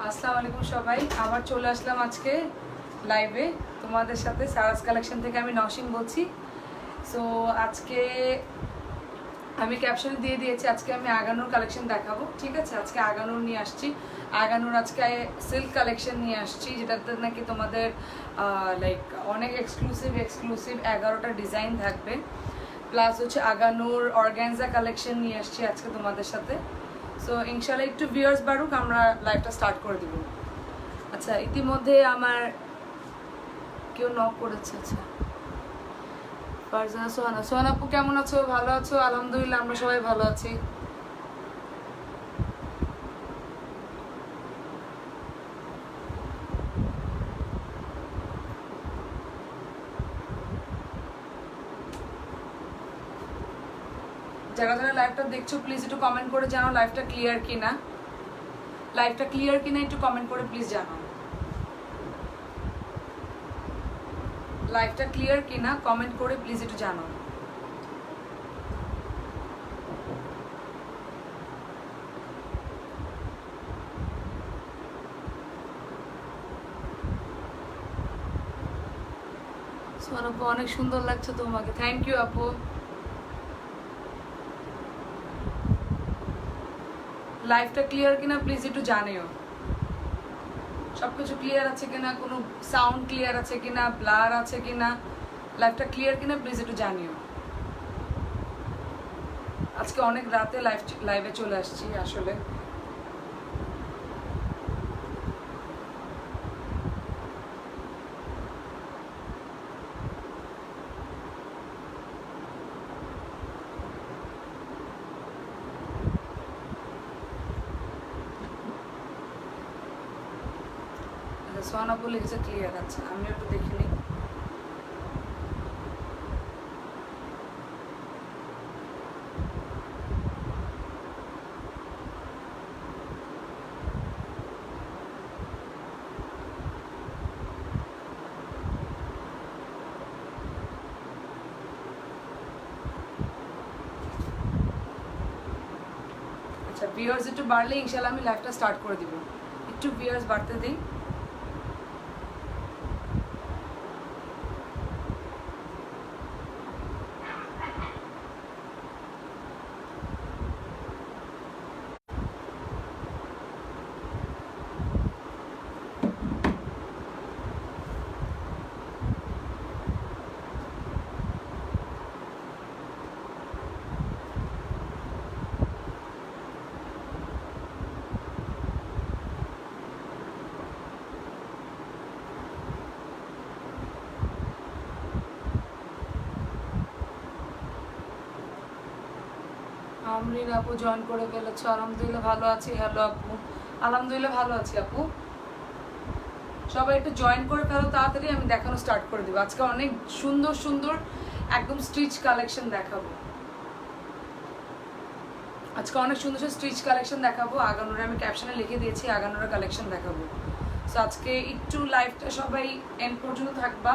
আসসালামু আলাইকুম সবাই, আবার চলে আসলাম আজকে লাইভে তোমাদের সাথে। সারাস কালেকশন থেকে আমি নওশিন বলছি। সো আজকে আমি ক্যাপশনে দিয়ে দিয়েছি, আজকে আমি আগানোর কালেকশন দেখাবো। ঠিক আছে, আজকে আগানোর নিয়ে আসছি। আগানোর আজকে সিল্ক কালেকশন নিয়ে আসছি, যেটাতে নাকি তোমাদের লাইক অনেক এক্সক্লুসিভ 11টা ডিজাইন থাকবে। প্লাস হচ্ছে আগানোর অর্গানজা কালেকশন নিয়ে আসছি আজকে তোমাদের সাথে। সো ইনশাল্লাহ একটু ভিউয়ার্স বাড়ুক, আমরা লাইভটা স্টার্ট করে দিব। আচ্ছা, ইতিমধ্যে আমার কেউ নক করেছে। আচ্ছা, ফারজানা সোহানা। সোহানা আপু কেমন আছো? ভালো আছো? আলহামদুলিল্লাহ, আমরা সবাই ভালো আছি। যারা যারা লাইভটা দেখছো প্লিজ একটু কমেন্ট করে জানাও লাইভটা ক্লিয়ার কিনা। লাইভটা ক্লিয়ার কিনা একটু কমেন্ট করে প্লিজ জানাও। লাইভটা ক্লিয়ার কিনা কমেন্ট করে প্লিজ একটু জানাও। সোহানা আপু অনেক সুন্দর লাগছে তোমাকে, থ্যাংক ইউ আপু। লাইভটা ক্লিয়ার কিনা প্লিজ একটু জানিও। সবকিছু ক্লিয়ার আছে কিনা, কোনো সাউন্ড ক্লিয়ার আছে কিনা, ব্লার আছে কিনা, লাইভটা ক্লিয়ার কিনা প্লিজ একটু জানিও। আজকে অনেক রাতে লাইভে চলে আসছি আসলে। সোহানা আপু লিখেছে ক্লিয়ার আছে, আমি একটু দেখিনি। আচ্ছা, ভিউয়ার্স একটু বাড়লে ইনশাল্লাহ আমি লাইভটা স্টার্ট করে দিব। একটু ভিউয়ার্স বাড়তে দিই। আমরিন আপু জয়েন করে ফেলেছো, আলহামদুলিল্লাহ ভালো আছি। হ্যালো আপু, আলহামদুলিল্লাহ ভালো আছি আপু। সবাই একটু জয়েন করে ফেলো তাড়াতাড়ি, আমি দেখানো স্টার্ট করে দিব। আজকে অনেক সুন্দর সুন্দর একদম স্টিচ কালেকশন দেখাবো। আজকে অনেক সুন্দর সুন্দর স্টিচ কালেকশন দেখাবো। আগানোরে আমি ক্যাপশনে লিখে দিয়েছি, আগানোরে কালেকশন দেখাবো। সো আজকে একটু লাইভটা সবাই এন্ড পর্যন্ত থাকবা।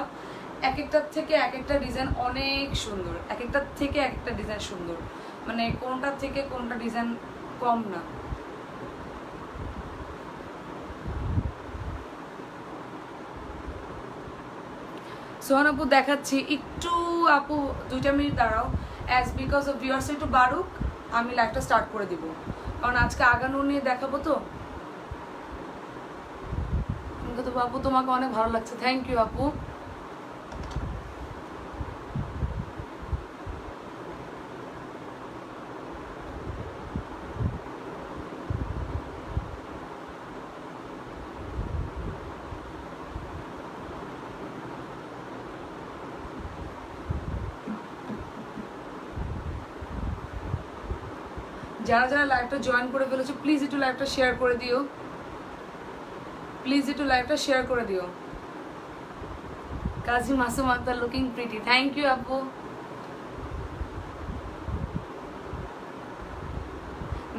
এক একটার থেকে এক একটা ডিজাইন অনেক সুন্দর, এক একটার থেকে এক একটা ডিজাইন সুন্দর, মানে কোনটার থেকে কোনটা ডিজাইন কম না। সোহান আপু দেখাচ্ছি, একটু আপু 2টা মিনিট দাঁড়াও। অ্যাজ বিকজ অফ ভিউয়ার্স একটু বাড়ুক, আমি লাইভটা স্টার্ট করে দিব, কারণ আজকে আগানো নিয়ে দেখাবো। তো আপু তোমাকে অনেক ভালো লাগছে, থ্যাংক ইউ আপু। যারা যারা লাইভটা জয়েন করে ফেলেছো প্লিজ একটু লাইভটা শেয়ার করে দিও, প্লিজ একটু লাইভটা শেয়ার করে দিও। Kazi Masum Akhtar looking pretty, thank you আপু।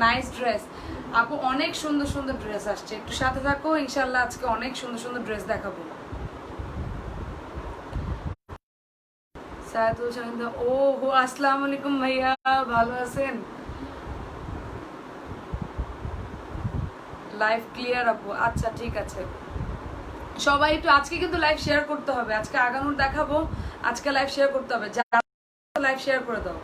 নাইস ড্রেস আপু, অনেক সুন্দর সুন্দর ড্রেস আসছে, একটু সাথে থাকো। ইনশাল্লাহ আজকে অনেক সুন্দর সুন্দর ড্রেস দেখাবো। সায়াতুল শাহিন, ও হো, আসসালামু আলাইকুম ভাইয়া, ভালো আছেন? লাইভ ক্লিয়ার আপু, আচ্ছা ঠিক আছে। সবাই একটু আজকে কিন্তু লাইভ শেয়ার করতে হবে, আজকে আগানোর দেখাবো, আজকে লাইভ শেয়ার করতে হবে, যারা লাইভ শেয়ার করে দাও।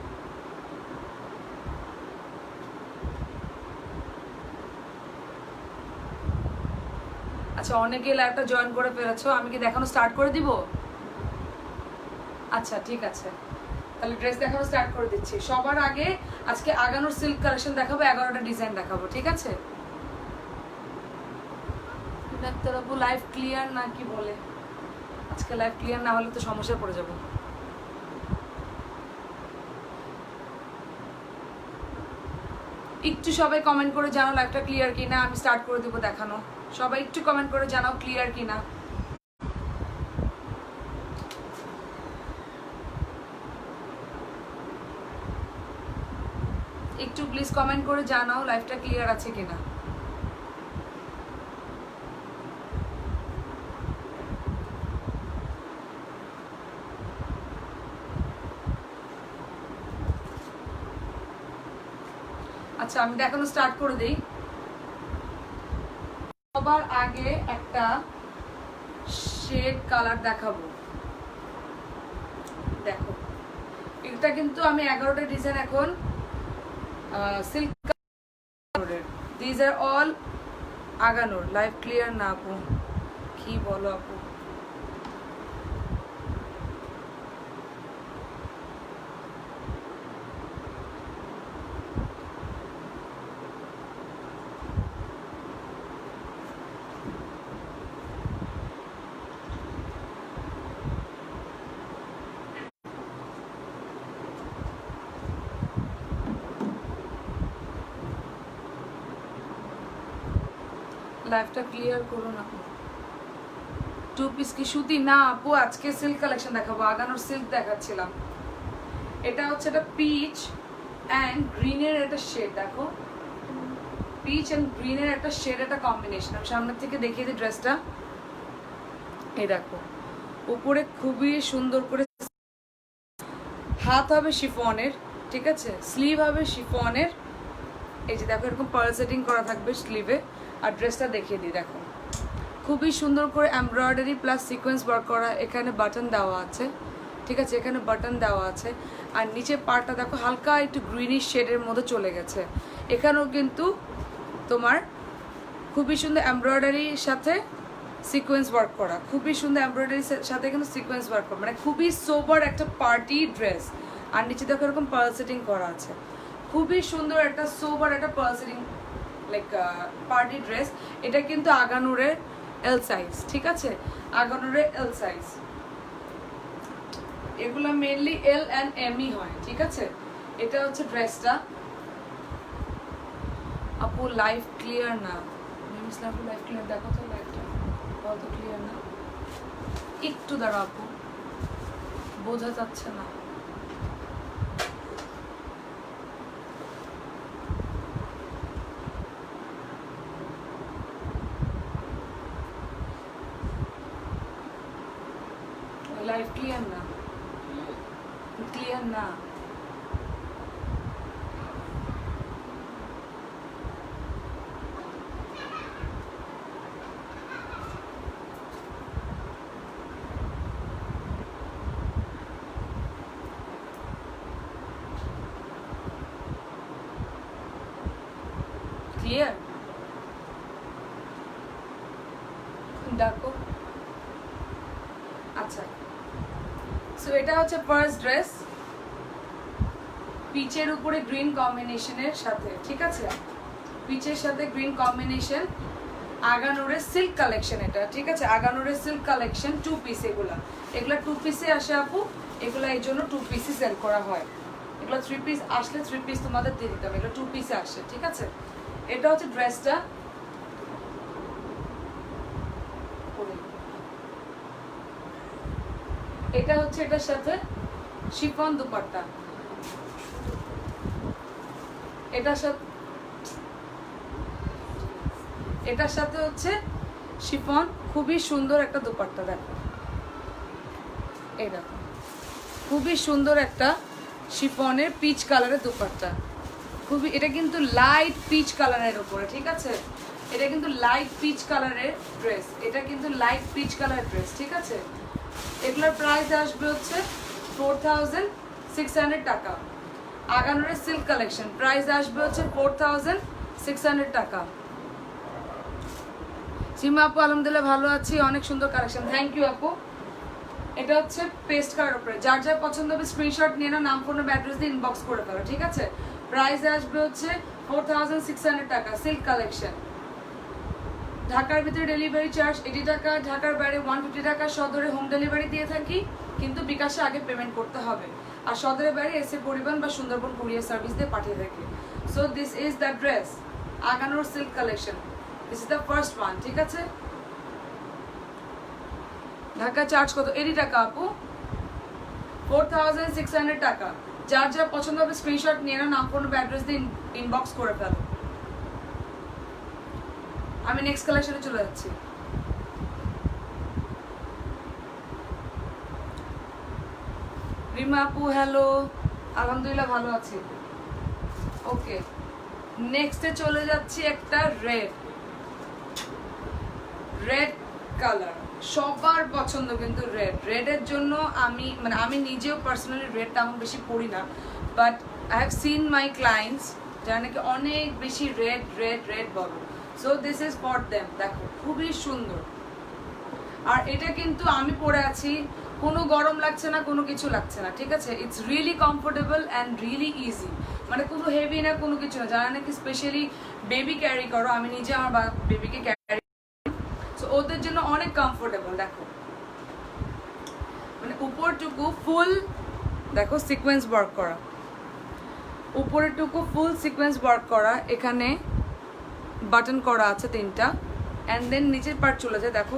আচ্ছা অনেকে লাইভটা জয়েন করে ফেলেছো, আমি কি দেখানো স্টার্ট করে দিব? আচ্ছা ঠিক আছে, তাহলে ড্রেস দেখানো স্টার্ট করে দিচ্ছি। সবার আগে আজকে আগানোর সিল্ক কালেকশন দেখাবো, 11টা ডিজাইন দেখাবো, ঠিক আছে? ডাক্তার আপু লাইভ ক্লিয়ার না কি বলে? আজকে লাইভ ক্লিয়ার না হলে তো সমস্যায় পড়ে যাব। একটু সবাই কমেন্ট করে জানাও লাইভটা ক্লিয়ার কিনা, আমি স্টার্ট করে দেবো দেখানো। সবাই একটু কমেন্ট করে জানাও ক্লিয়ার কিনা। একটু প্লিজ কমেন্ট করে জানাও লাইভটা ক্লিয়ার আছে কিনা। আচ্ছা আমি দেখানো স্টার্ট করে দিই। সবার আগে একটা শেড কালার দেখাবো, দেখো এটা কিন্তু আমি 11টা ডিজাইন এখন সিল্ক কালারের, দিস আর অল আগানোর। লাইভ ক্লিয়ার না আপু, কি বলো আপু? লাইভটা ক্লিয়ার করো না। টু পিস কি সুতি? না আপু আজকে সিল্ক কালেকশন দেখাবো, আগানোর সিল্ক দেখাচ্ছিলাম। এটা হচ্ছে একটা পিচ অ্যান্ড গ্রিনের একটা শেড, দেখো পিচ অ্যান্ড গ্রিনের একটা শেড, একটা কম্বিনেশন। আমি সামনের থেকে দেখিয়ে দিই ড্রেসটা। এই দেখো উপরে খুবই সুন্দর করে হাত হবে শিফনের, ঠিক আছে, স্লিভ হবে শিফনের। এই যে দেখো এরকম পার্ল সেটিং করা থাকবে স্লিভে। আর ড্রেসটা দেখিয়ে দিই, দেখো খুবই সুন্দর করে এমব্রয়ডারি প্লাস সিকোয়েন্স ওয়ার্ক করা, এখানে বাটন দেওয়া আছে, ঠিক আছে, এখানে বাটন দেওয়া আছে। আর নিচে পার্টটা দেখো হালকা একটু গ্রিনিশ শেডের মধ্যে চলে গেছে। এখানেও কিন্তু তোমার খুবই সুন্দর এমব্রয়ডারির সাথে সিকোয়েন্স ওয়ার্ক করা, খুবই সুন্দর এমব্রয়ডারির সাথে কিন্তু সিকোয়েন্স ওয়ার্ক করা, মানে খুবই সোবার একটা পার্টি ড্রেস। আর নিচে দেখো এরকম পার্ল সেটিং করা আছে, খুবই সুন্দর একটা সোবার একটা pearl setting like party dress. এটা কিন্তু আগানুরের এল সাইজ, ঠিক আছে, আগানুরের এল সাইজ। এগুলো মেনলি এল অ্যান্ড এম ই হয়, ঠিক আছে। এটা হচ্ছে ড্রেসটা। আপু লাইভ ক্লিয়ার না, আপু লাইভ ক্লিয়ার, দেখো তো লাইভটা কত ক্লিয়ার না, একটু দাঁড়াও আপু, বোঝা যাচ্ছে না। লাইভ ক্লিয়ার না, ক্লিয়ার না। ক্লিয়ার? ডাকো। আচ্ছা সো এটা হচ্ছে ফার্স্ট ড্রেস, পিচের উপরে গ্রিন কম্বিনেশনের সাথে, ঠিক আছে, পিচের সাথে গ্রিন কম্বিনেশন, আগানোরের সিল্ক কালেকশন এটা, ঠিক আছে, আগানোরের সিল্ক কালেকশন, টু পিস। এগুলা টু পিসে আসে আপু, এগুলা এই জন্য টু পিসই সেল করা হয়। এগুলো থ্রি পিস আসলে থ্রি পিস তোমাদের দিয়ে দিতাম, এগুলো টু পিসে আসে, ঠিক আছে। এটা হচ্ছে ড্রেসটা, এটা হচ্ছে এটার সাথে শিফন দুপাট্টা, এটার সাথে হচ্ছে শিফন, খুবই সুন্দর একটা দুপাট্টা। দেখো এই দেখো খুবই সুন্দর একটা শিফনের পিচ কালারের দুপাট্টা, খুবই, এটা কিন্তু লাইট পিচ কালারের উপরে, ঠিক আছে, এটা কিন্তু লাইট পিচ কালারের ড্রেস, এটা কিন্তু লাইট পিচ কালারের ড্রেস, ঠিক আছে। এগুলোর প্রাইস আসবে হচ্ছে 4600 টাকা। আগানোরের সিল্ক কালেকশন, প্রাইস আসবে হচ্ছে 4600 টাকা। সীমা আপু আলহামদুলিল্লাহ ভালো আছি, অনেক সুন্দর কালেকশন, থ্যাংক ইউ আপু। এটা হচ্ছে পেস্ট কালার উপরে, যার যার পছন্দ হবে স্ক্রিনশট নিয়ে নাও, নাম ফোন অ্যাড্রেস দিয়ে ইনবক্স করে ফেলো, ঠিক আছে। প্রাইস আসবে হচ্ছে 4600 টাকা, সিল্ক কালেকশন। ঢাকার ভিতরে ডেলিভারি চার্জ 80 টাকা, ঢাকার বাইরে 150 টাকা। সদরে হোম ডেলিভারি দিয়ে থাকি, কিন্তু বিকাশে আগে পেমেন্ট করতে হবে। আর সদরের বাইরে এসে পরিবহন বা সুন্দরবন কুরিয়ার সার্ভিস দিয়ে পাঠিয়ে থাকি। So this is the dress, আগানোর silk collection, this is the first one, ঠিক আছে। ঢাকা চার্জ কত? 80 টাকা আপু, 4600 টাকা। যার যার পছন্দ হবে স্ক্রিনশট নিয়ে নাও, নাম ফোন অ্যাড্রেস দিয়ে ইনবক্স করে ফেলো। আমি নেক্সট কালেকশনে চলে যাচ্ছি। রিমা আপু হ্যালো, আলহামদুলিল্লাহ ভালো আছি। ওকে, নেক্সটে চলে যাচ্ছি একটা রেড কালার, সবার পছন্দ কিন্তু রেডের জন্য আমি নিজেও পার্সোনালি রেড তেমন বেশি পরি না, but I have seen my clients যারা নাকি অনেক বেশি রেড বলো। So this is for them. দেখো খুবই সুন্দর, আর এটা কিন্তু আমি পরে আছি, কোনো গরম লাগছে না, কোনো কিছু লাগছে না, ঠিক আছে। It's really comfortable and really easy, মানে কোনো হেভি না, কোনো কিছু না। যারা নাকি স্পেশালি বেবি ক্যারি করো, আমি নিজে আমার বেবিকে ক্যারি, সো ওদের জন্য অনেক কমফোর্টেবল। দেখো মানে উপরটুকু ফুল, দেখো সিকোয়েন্স ওয়ার্ক করা, উপরেরটুকু ফুল সিকোয়েন্স ওয়ার্ক করা, এখানে বাটন করা আছে 3টা, অ্যান্ড দেন নিচের পার্ট চলে যায়। দেখো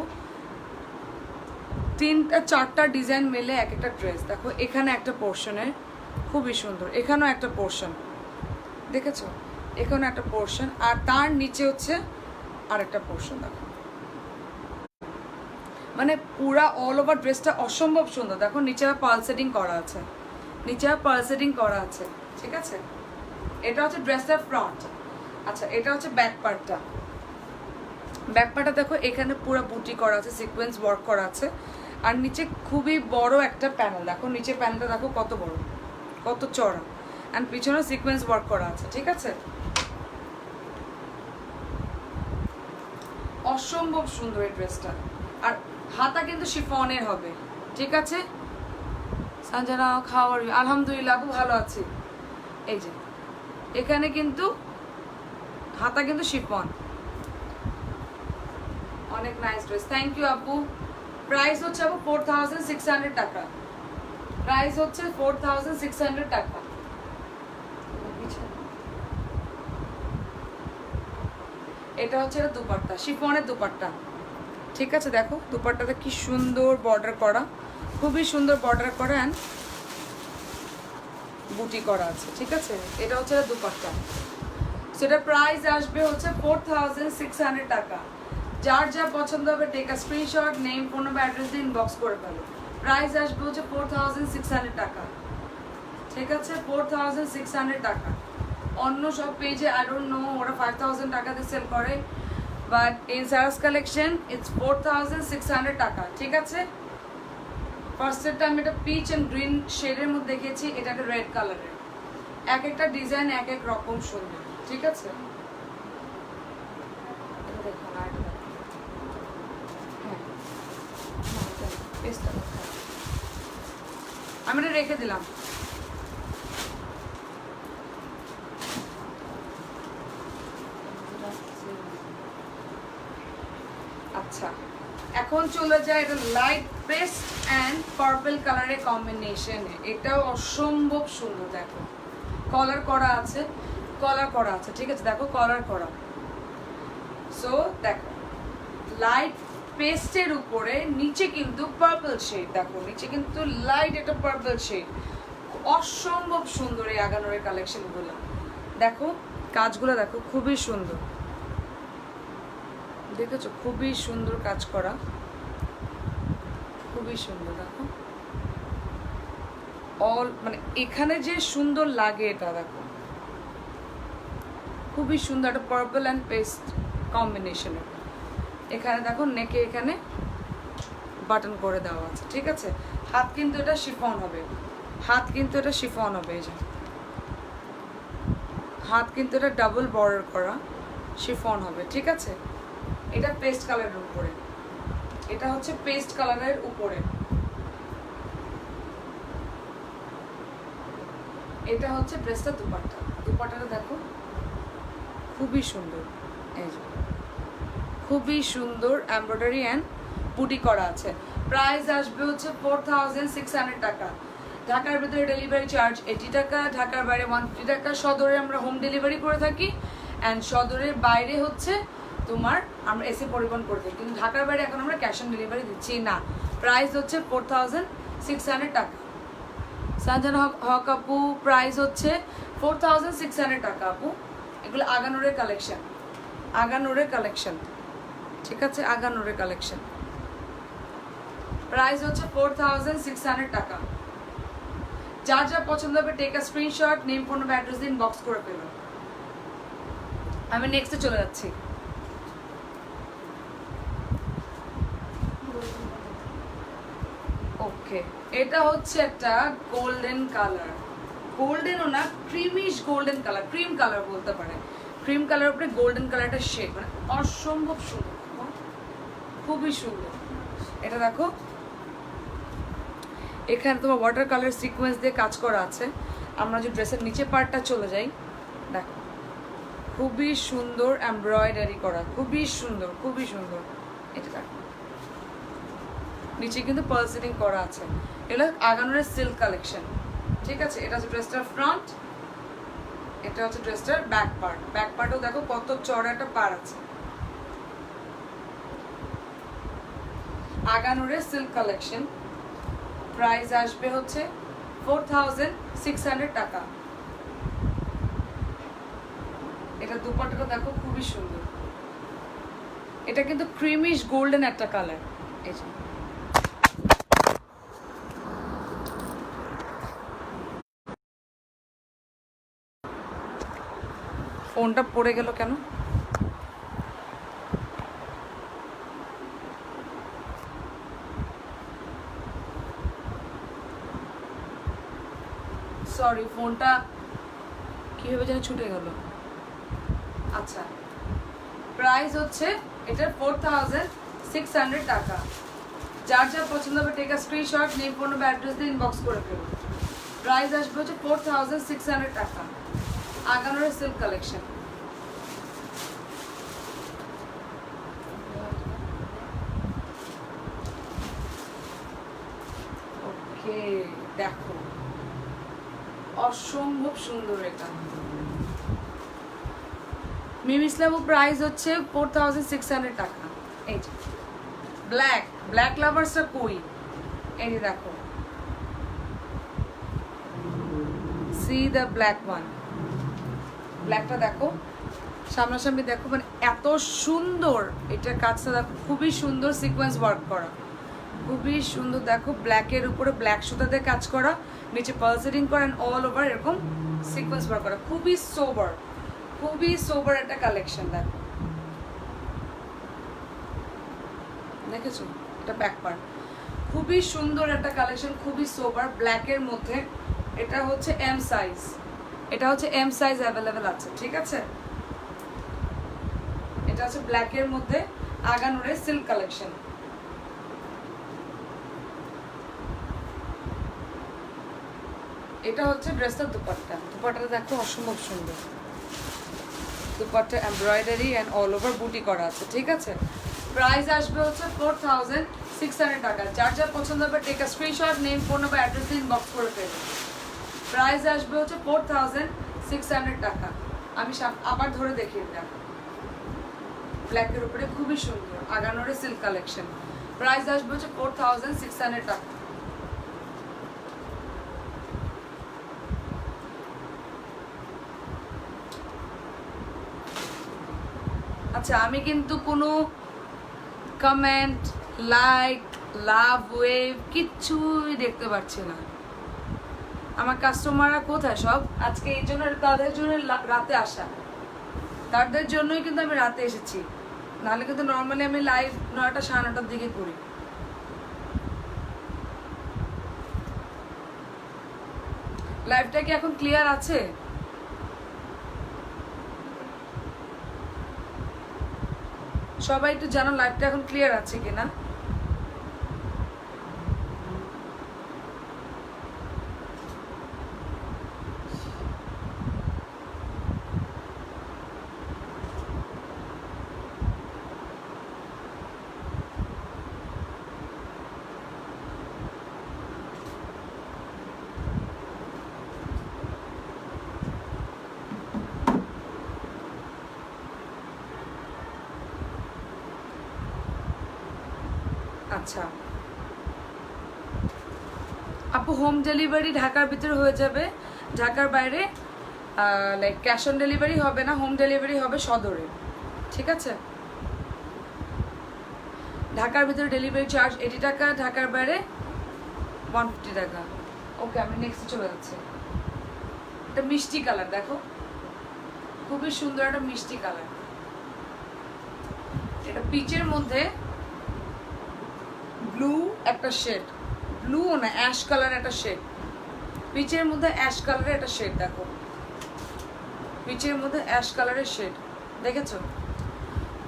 3টা 4টা ডিজাইন মেলে এক একটা ড্রেস। দেখো এখানে একটা পোর্শনের খুবই সুন্দর, এখানেও একটা পোর্শন দেখেছো, এখানে একটা পোর্শন, আর তার নিচে হচ্ছে আরেকটা পোর্শন। দেখো মানে পুরা অল ওভার ড্রেসটা অসম্ভব সুন্দর। দেখো নিচে পার্ল সেটিং করা আছে, নিচে পার্ল সেটিং করা আছে, ঠিক আছে। এটা হচ্ছে ড্রেসটার ফ্রন্ট। আচ্ছা, এটা হচ্ছে ব্যাক পার্টটা। ব্যাক পার্টটা দেখো এখানে পুরো বুটি করা আছে, সিকোয়েন্স ওয়ার্ক করা আছে, আর নিচে খুবই বড় একটা প্যানেল। দেখো নিচে প্যানেলটা দেখো কত বড়, কত চড়া, অ্যান্ড পিছনে সিকোয়েন্স ওয়ার্ক করা আছে, ঠিক আছে। অসম্ভব সুন্দর এই ড্রেসটা, আর হাতা কিন্তু শিফনের হবে, ঠিক আছে। সঞ্জনা খাওয়ার আলহামদুলিল্লাহ আপু ভালো আছি। এই যে এখানে কিন্তু হাতা কিন্তু শিফন, অনেক নাইস ড্রেস, থ্যাংক ইউ আপু। প্রাইস হচ্ছে আপু 4600 টাকা, প্রাইস হচ্ছে 4600 টাকা। এটা হচ্ছে দুপাট্টা, শিফনের দুপাট্টা, ঠিক আছে। দেখো দুপাট্টাটা কি সুন্দর বর্ডার করা, খুবই সুন্দর বর্ডার করা, অ্যান্ড বুটি করা আছে, ঠিক আছে। এটা হচ্ছে দুপাট্টা, সেটা প্রাইস আসবে হচ্ছে 4600 টাকা। যার যা পছন্দ হবে take a screenshot, name phone number address দিয়ে ইনবক্স করে ফেলো। প্রাইস আসবে হচ্ছে 4600 টাকা, ঠিক আছে, 4600 টাকা। অন্য সব পেজে আই ডোন্ট নো ওরা 5000 টাকাতে সেল করে, বাট ইন সারাস কালেকশন ইটস 4600 টাকা, ঠিক আছে। ফার্স্ট সেটটা আমি একটা পিচ অ্যান্ড গ্রিন শেডের মধ্যে দেখিয়েছি, এটা একটা রেড কালারের। এক একটা ডিজাইন এক এক রকম সুন্দর, ঠিক আছে। আমি এটা রেখে দিলাম। আচ্ছা, এখন চলে যায় এটা লাইট পেস্ট অ্যান্ড পার্পল কালারের কম্বিনেশনে। এটাও অসম্ভব সুন্দর। দেখো কলার করা আছে, কলার করা আছে, ঠিক আছে। দেখো কলার করা। সো দেখো লাইট পেস্টের উপরে নিচে কিন্তু পার্পল শেড, দেখো নিচে কিন্তু লাইট একটা পার্পল শেড। অসম্ভব সুন্দর এই আগানোর কালেকশনগুলো। দেখো কাজগুলো দেখো খুবই সুন্দর, দেখেছো খুবই সুন্দর কাজ করা, খুবই সুন্দর। দেখো অল মানে এখানে যে সুন্দর লাগে, এটা দেখো খুবই সুন্দর, একটা পার্পল অ্যান্ড পেস্ট কম্বিনেশনের। এখানে দেখো নেকে এখানে বাটন করে দেওয়া আছে, ঠিক আছে। হাত কিন্তু এটা শিফন হবে, হাত কিন্তু এটা শিফন হবে, এই যে হাত কিন্তু এটা ডাবল বর্ডার করা শিফন হবে, ঠিক আছে। এটা পেস্ট কালারের উপরে, এটা হচ্ছে পেস্ট কালারের উপরে, এটা হচ্ছে ড্রেসটা দুপাট্টা। দুপাট্টাটা দেখো খুবই সুন্দর, এই যে খুবই সুন্দর এমব্রয়ডারি অ্যান্ড বুটি করা আছে। প্রাইস আসবে হচ্ছে 4600 টাকা। ঢাকার ভিতরে ডেলিভারি চার্জ 80 টাকা, ঢাকার বাইরে 150 টাকা। সদরে আমরা হোম ডেলিভারি করে থাকি অ্যান্ড সদরের বাইরে হচ্ছে তোমার আমরা এসে পরিবহন করে থাকি, কিন্তু ঢাকার বাইরে এখন আমরা ক্যাশ অন ডেলিভারি দিচ্ছি না। প্রাইস হচ্ছে 4600 টাকা। সানজান হক আপু প্রাইস হচ্ছে 4600 টাকা আপু। এগুলো আগানুরের কালেকশন, আগানুরের কালেকশন, ঠিক আছে, আগানুরের কালেকশন। প্রাইস হচ্ছে 4600 টাকা। যার যা পছন্দ হবে take a screenshot, name phone number address দিন, বক্স করে ফেলুন। আমি নেক্সটে চলে যাচ্ছি। ওকে, এটা হচ্ছে একটা গোল্ডেন কালার, গোল্ডেনও না creamish golden colour, cream colour বলতে পারে। ক্রিম কালার উপরে গোল্ডেন কালারটা শেড, মানে অসম্ভব সুন্দর, খুবই সুন্দর। এটা দেখো এখানে তোমার ওয়াটার কালার সিকোয়েন্স দিয়ে কাজ করা আছে। আমরা যে ড্রেসের নিচে পার্টটা চলে যাই, দেখো খুবই সুন্দর এমব্রয়ডারি করা, খুবই সুন্দর, খুবই সুন্দর। এটা দেখো নিচে কিন্তু পালসিটিং করা আছে। এগুলো আগানোরের সিল্ক কালেকশন, ঠিক আছে। এটা হচ্ছে ড্রেসটার ফ্রন্ট, এটা হচ্ছে ড্রেসটার ব্যাক পার্ট। ব্যাক পার্টও দেখো কত চড়া একটা পার আছে। আগানোরের সিল্ক কালেকশন। প্রাইস আসবে হচ্ছে 4600 টাকা। এটা দুপাট্টাটা দেখো খুবই সুন্দর। এটা কিন্তু ক্রিমিশ গোল্ডেন একটা কালার, এই যে ফোনটা পড়ে গেল কেন? সরি, ফোনটা কিভাবে যেন ছুটে গেল। আচ্ছা, প্রাইস হচ্ছে এটার 4600 টাকা। যার যা পছন্দ হবে take a screenshot, name phone number address দিয়ে ইনবক্স করে ফেলুন। প্রাইস আসবে হচ্ছে 4600 টাকা। আগানোরের সিল্ক কালেকশন। ওকে, দেখো অসম্ভব সুন্দর। এটা মিম ইসলামও প্রাইস হচ্ছে 4600 টাকা। এই যে ব্ল্যাক, ব্ল্যাক লাভার্সটা কই? এই যে দেখো, সি দ্য ব্ল্যাক ওয়ান। ব্ল্যাকটা দেখো সামনাসামনি, দেখো মানে এত সুন্দর। এটার কাজটা দেখো খুবই সুন্দর, সিকোয়েন্স ওয়ার্ক করা, খুবই সুন্দর। দেখো ব্ল্যাকের উপরে ব্ল্যাক সুতা দিয়ে কাজ করা, নিচে পালসেটিং করা, অল ওভার এরকম সিকোয়েন্স ওয়ার্ক করা, খুবই সোবার, খুবই সোবার একটা কালেকশন। দেখো দেখেছো, এটা ব্যাক পার্ট, খুবই সুন্দর একটা কালেকশন, খুবই সোবার ব্ল্যাকের মধ্যে। এটা হচ্ছে এম সাইজ, এটা হচ্ছে এম সাইজ অ্যাভেলেবেল আছে, ঠিক আছে। এটা হচ্ছে ব্ল্যাকের মধ্যে আগানোরের সিল্ক কালেকশন। এটা হচ্ছে ড্রেসটার দুপাট্টা। দুপাট্টাটা দেখো অসম্ভব সুন্দর। Dupatta embroidery and all over বুটি করা আছে, ঠিক আছে। প্রাইস আসবে হচ্ছে 4600 টাকা। যার যার পছন্দ হবে take a screenshot, name phone number address দিন, বক্স করে ফেলুন। প্রাইস আসবে হচ্ছে 4600 টাকা। আমি আবার ধরে দেখিয়ে দিলাম, ব্ল্যাকের উপরে খুবই সুন্দর আগানোরের সিল্ক কালেকশন। প্রাইস আসবে হচ্ছে 4600 টাকা। আচ্ছা, আমি কিন্তু কোনো কমেন্ট, লাইক, লাভ ওয়েভ কিচ্ছুই দেখতে পাচ্ছি না। আমার কাস্টমাররা কোথায় সব? আজকে এই জন্য, তাদের জন্য রাতে আসা, তাদের জন্যই কিন্তু আমি রাতে এসেছি। নাহলে কিন্তু নর্মালি আমি লাইভ 9টা 9:30টার দিকে করি। লাইভটা কি এখন ক্লিয়ার আছে? সবাই একটু জানো লাইভটা এখন ক্লিয়ার আছে কিনা। আচ্ছা আপু, হোম ডেলিভারি ঢাকার ভিতরে হয়ে যাবে, ঢাকার বাইরে লাইক ক্যাশ অন ডেলিভারি হবে না, হোম ডেলিভারি হবে সদরে। ঠিক আছে, ঢাকার ভিতরে ডেলিভারি চার্জ 80 টাকা, ঢাকার বাইরে 150 টাকা। ওকে, আমি নেক্সট চলে যাচ্ছি। এটা মিষ্টি কালার, দেখো খুবই সুন্দর একটা মিষ্টি কালার। এটা পিচের মধ্যে ব্লু একটা শেড, ব্লু না অ্যাশ কালার একটা শেড, পিচের মধ্যে অ্যাশ কালারের একটা শেড। দেখো পিচের মধ্যে অ্যাশ কালারের শেড, দেখেছো?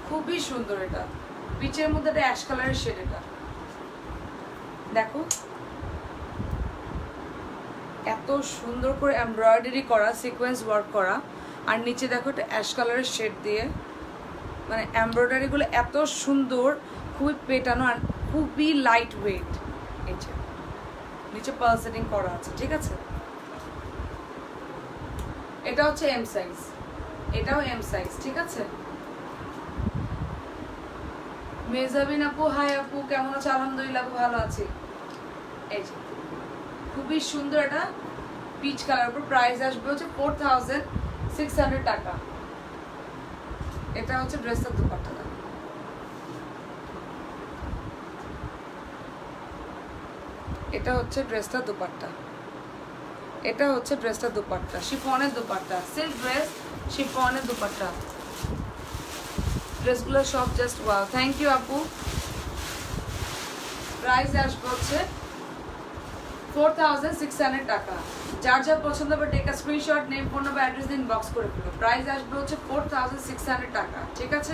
খুবই সুন্দর। এটা পিচের মধ্যে একটা অ্যাশ কালারের শেড। এটা দেখো এত সুন্দর করে এমব্রয়ডারি করা, সিকোয়েন্স ওয়ার্ক করা, আর নিচে দেখো একটা অ্যাশ কালারের শেড দিয়ে, মানে এমব্রয়ডারিগুলো এত সুন্দর, খুবই পেটানো আর খুবই লাইট ওয়েট। এই যে নিচে পার্ল সেটিং করা আছে। ঠিক আছে, এটা হচ্ছে এম সাইজ, এটাও এম সাইজ। ঠিক আছে, মেজাবিন আপু, হাই আপু, কেমন আছো? আলহামদুলিল্লাহ আপু, ভালো আছি। এই যে খুবই সুন্দর একটা পিচ কালার উপর, প্রাইস আসবে হচ্ছে 4600 টাকা। এটা হচ্ছে ড্রেসের দুপাট্টা। এটা হচ্ছে ড্রেসটা দুপাট্টা, এটা হচ্ছে ড্রেসটা দুপাট্টা, শিফনের দুপাট্টা, সিল্ক ড্রেস, শিফনের দুপাট্টা। ড্রেসগুলো সব জাস্ট ওয়াও। থ্যাংক ইউ আপু। প্রাইস আসবে হচ্ছে 4600 টাকা। যার যা পছন্দ হবে take a screenshot, name, phone number, address দিন, বক্স করে ফেলো। প্রাইস আসবে হচ্ছে 4600 টাকা। ঠিক আছে,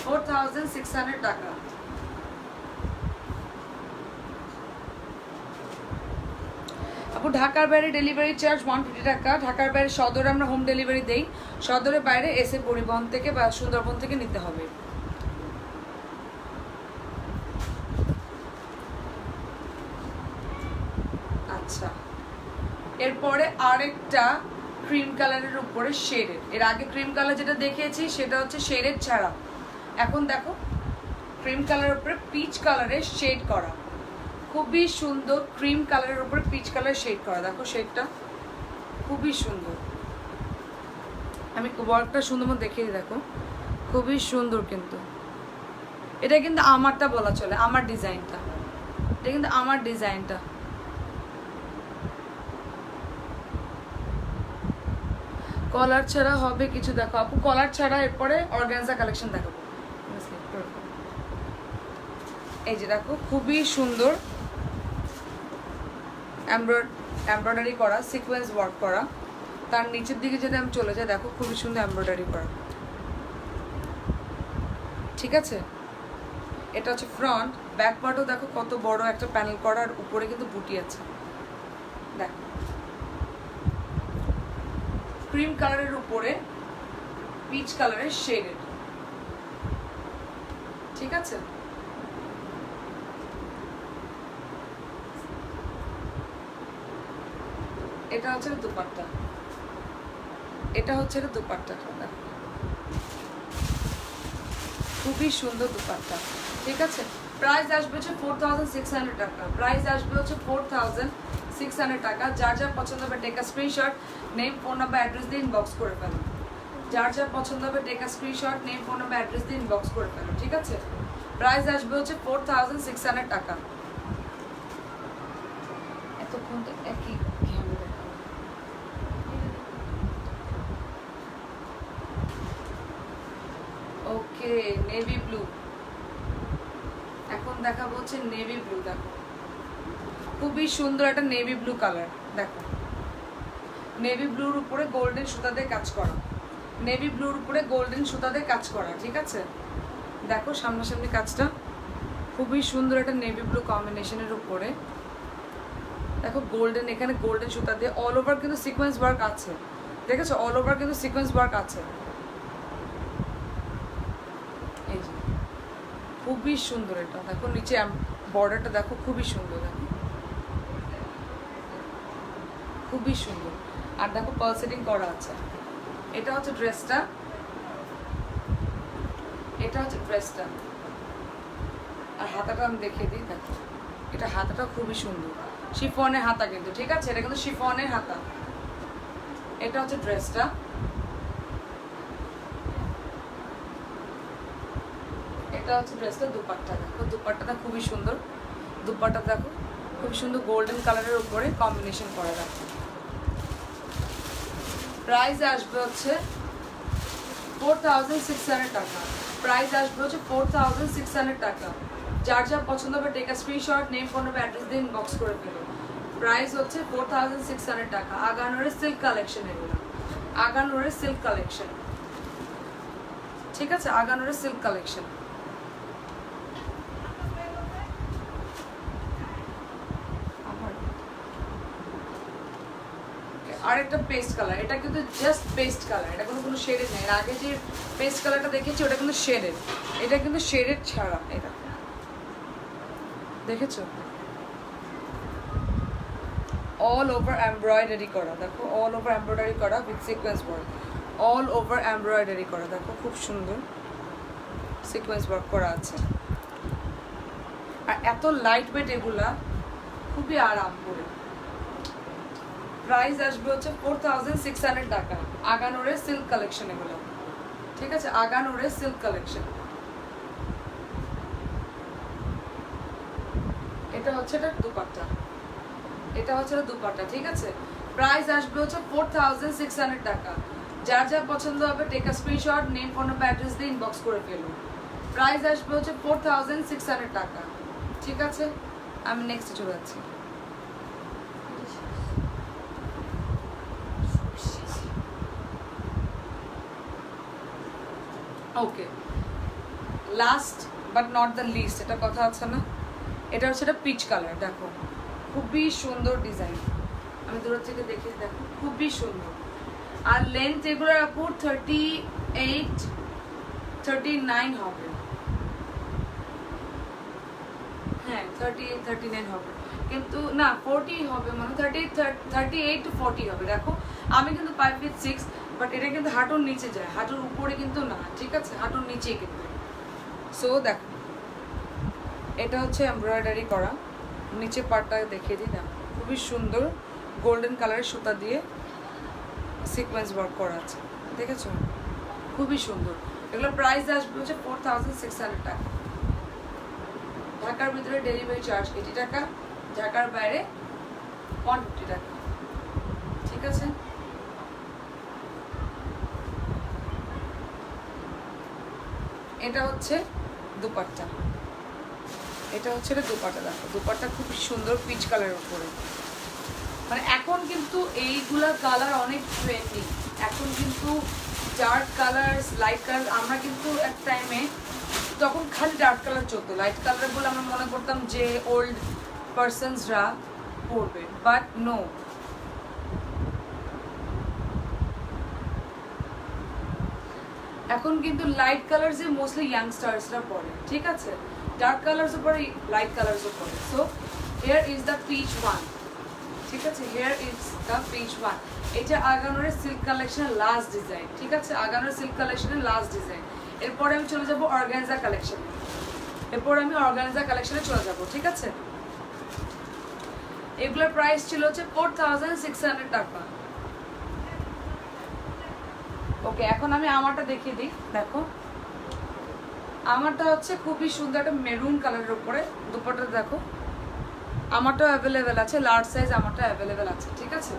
4600 টাকা। আপু, ঢাকার বাইরে ডেলিভারি চার্জ 150 টাকা। ঢাকার বাইরে সদরে আমরা হোম ডেলিভারি দেই, সদরের বাইরে এসে পরিবহন থেকে বা সুন্দরবন থেকে নিতে হবে। আচ্ছা, এরপরে আরেকটা ক্রিম কালারের উপরে শেডেড। এর আগে ক্রিম কালার যেটা দেখিয়েছি সেটা হচ্ছে শেডেড ছাড়া। এখন দেখো ক্রিম কালারের উপরে পিচ কালারের শেড করা, খুবই সুন্দর। ক্রিম কালারের উপরে পিচ কালার শেড করা, দেখো শেডটা খুবই সুন্দর। আমি ওয়ার্কটা সুন্দর মতো দেখিয়ে দিই, দেখো খুবই সুন্দর। কিন্তু এটা কিন্তু আমারটা বলা চলে, আমার ডিজাইনটা, এটা কিন্তু আমার ডিজাইনটা। কলার ছাড়া হবে কিছু, দেখো আপু কলার ছাড়া এরপরে অর্গানজা কালেকশন দেখাবো। এই যে দেখো খুবই সুন্দর এমব্রয়ডারি করা, সিকোয়েন্স ওয়ার্ক করা। তার নিচের দিকে যদি আমি চলে যাই, দেখো খুবই সুন্দর এমব্রয়ডারি করা। ঠিক আছে, এটা হচ্ছে ফ্রন্ট। ব্যাক পার্টও দেখো কত বড় একটা প্যানেল করা, আর উপরে কিন্তু বুটি আছে। দেখো ক্রিম কালারের উপরে পিচ কালারের শেডেড। ঠিক আছে, এটা হচ্ছে দুপাট্টা, এটা হচ্ছে দুপাট্টাটা। দেখো খুবই সুন্দর দুপাট্টা। ঠিক আছে, প্রাইস আসবে হচ্ছে 4600 টাকা। প্রাইস আসবে হচ্ছে 4600 টাকা। যার যার পছন্দ হবে take a screenshot, name, phone number, address দিয়ে ইনবক্স করে ফেলো। যার যার পছন্দ হবে take a screenshot, name, phone number, address দিয়ে ইনবক্স করে ফেলো। ঠিক আছে, প্রাইস আসবে হচ্ছে 4600 টাকা। এতক্ষণ তো একই ওকে নেভি ব্লু, এখন দেখাবো হচ্ছে নেভি ব্লু। দেখো খুবই সুন্দর একটা নেভি ব্লু কালার। দেখো নেভি ব্লুর উপরে গোল্ডেন সুতা দিয়ে কাজ করা, নেভি ব্লুর উপরে গোল্ডেন সুতা দিয়ে কাজ করা, ঠিক আছে। দেখো সামনাসামনি কাজটা খুবই সুন্দর একটা নেভি ব্লু কম্বিনেশনের উপরে। দেখো গোল্ডেন, এখানে গোল্ডেন সুতা দিয়ে অল ওভার কিন্তু সিকোয়েন্স ওয়ার্ক আছে, দেখেছো অল ওভার কিন্তু সিকোয়েন্স ওয়ার্ক আছে। এই যে খুবই সুন্দর এটা, দেখো নিচে বর্ডারটা দেখো খুবই সুন্দর, দেখো খুবই সুন্দর। আর দেখো পার্ল সেটিং করা আছে। এটা হচ্ছে ড্রেসটা, এটা হচ্ছে ড্রেসটা। আর হাতাটা আমি দেখিয়ে দিই, দেখো এটা হাতাটা খুবই সুন্দর, শিফনের হাতা কিন্তু, ঠিক আছে, এটা কিন্তু শিফনের হাতা। এটা হচ্ছে ড্রেসটা, এটা হচ্ছে ড্রেসটা। দুপাট্টা দেখো, দুপাট্টাটা খুবই সুন্দর, দুপাট্টা দেখো খুবই সুন্দর গোল্ডেন কালারের উপরে কম্বিনেশন করা। দেখো প্রাইস আসবে হচ্ছে 4600 টাকা, প্রাইস আসবে হচ্ছে 4600 টাকা। যার যা পছন্দ হবে take a screenshot, name, phone number, address দিয়ে ইনবক্স করে ফেলো। প্রাইস হচ্ছে 4600 টাকা। আগানোরের সিল্ক কালেকশন, এগুলো আগানোরের সিল্ক কালেকশন, ঠিক আছে, আগানোরের সিল্ক কালেকশন। আর একটা পেস্ট কালার, এটা কিন্তু জাস্ট পেস্ট কালার, এটা কোনো শেডেড নেই। এর আগে যে পেস্ট কালারটা দেখেছি ওটা কিন্তু শেডেড, এটা কিন্তু শেডেড ছাড়া। এটা দেখেছো অল ওভার এমব্রয়ডারি করা, দেখো অল ওভার এমব্রয়ডারি করা with sequence work, all over embroidery করা, দেখো খুব সুন্দর সিকোয়েন্স ওয়ার্ক করা আছে। আর এত লাইট ওয়েট, এগুলা খুবই আরাম করে। প্রাইস আসবে হচ্ছে 4600 টাকা। আগানোরের সিল্ক কালেকশন এগুলো, ঠিক আছে, আগানোরের সিল্ক কালেকশন। এটা হচ্ছে এটা দুপাট্টা, এটা হচ্ছে এটা দুপাট্টা, ঠিক আছে। প্রাইস আসবে হচ্ছে 4600 টাকা। যার যা পছন্দ হবে take a screenshot, name, phone number, address দিয়ে ইনবক্স করে ফেলুন। প্রাইস আসবে হচ্ছে 4600 টাকা, ঠিক আছে। আমি নেক্সটে চলে যাচ্ছি। Okay last but not the list, এটা কথা আছে না, এটা হচ্ছে এটা পিচ কালার। দেখো খুবই সুন্দর ডিজাইন, আমি দূর থেকে দেখি, দেখো খুবই সুন্দর। আর লেন্থ এগুলোর আপু 38 39 হবে, হ্যাঁ 38 39 হবে, কিন্তু না 40 হবে, মানে 38 to 40 হবে। দেখো আমি কিন্তু 5 feet 6, বাট এটা কিন্তু হাঁটুর নিচে যায়, হাঁটুর উপরে কিন্তু না, ঠিক আছে, হাঁটুর নিচেই কিন্তু। সো দেখো এটা হচ্ছে এমব্রয়ডারি করা, নিচে পাটটা দেখিয়ে দিই না, খুবই সুন্দর গোল্ডেন কালারের সুতা দিয়ে সিকোয়েন্স ওয়ার্ক করা আছে, দেখেছো খুবই সুন্দর। এগুলো প্রাইস আসবে হচ্ছে 4600 টাকা। ঢাকার ভিতরে ডেলিভারি চার্জ 80 টাকা, ঢাকার বাইরে 150 টাকা, ঠিক আছে। এটা হচ্ছে দুপাট্টা, এটা হচ্ছে দুপাট্টা। দেখো দুপাট্টা খুব সুন্দর পিচ কালারের উপরে, মানে এখন কিন্তু এইগুলা কালার অনেক ট্রেন্ডিং, এখন কিন্তু ডার্ক কালার, লাইট কালার। আমরা কিন্তু এক টাইমে তখন খালি ডার্ক কালার চলতো, লাইট কালার বলে আমরা মনে করতাম যে ওল্ড পার্সনসরা পরবে, বাট নো, এখন কিন্তু লাইট কালার যে মোস্টলি ইয়াংস্টার্সরা পরে, ঠিক আছে, ডার্ক কালারসও পরে, লাইট কালারসও পরে। So here is the peach one, ঠিক আছে, here is the peach one. এটা আগানোরের সিল্ক কালেকশনের লাস্ট ডিজাইন, ঠিক আছে, আগানোর সিল্ক কালেকশনের লাস্ট ডিজাইন। এরপরে আমি চলে যাব অর্গানজা কালেকশনে, এরপর আমি অর্গানজা কালেকশনে চলে যাব, ঠিক আছে। এগুলোর প্রাইস ছিল হচ্ছে 4600 টাকা। ওকে এখন আমি আমারটা দেখিয়ে দিই, দেখো আমারটা হচ্ছে খুবই সুন্দর একটা মেরুন কালারের উপরে দুপাট্টা। দেখো আমারটাও অ্যাভেলেবেল আছে, লার্জ সাইজ আমারটা অ্যাভেলেবেল আছে, ঠিক আছে।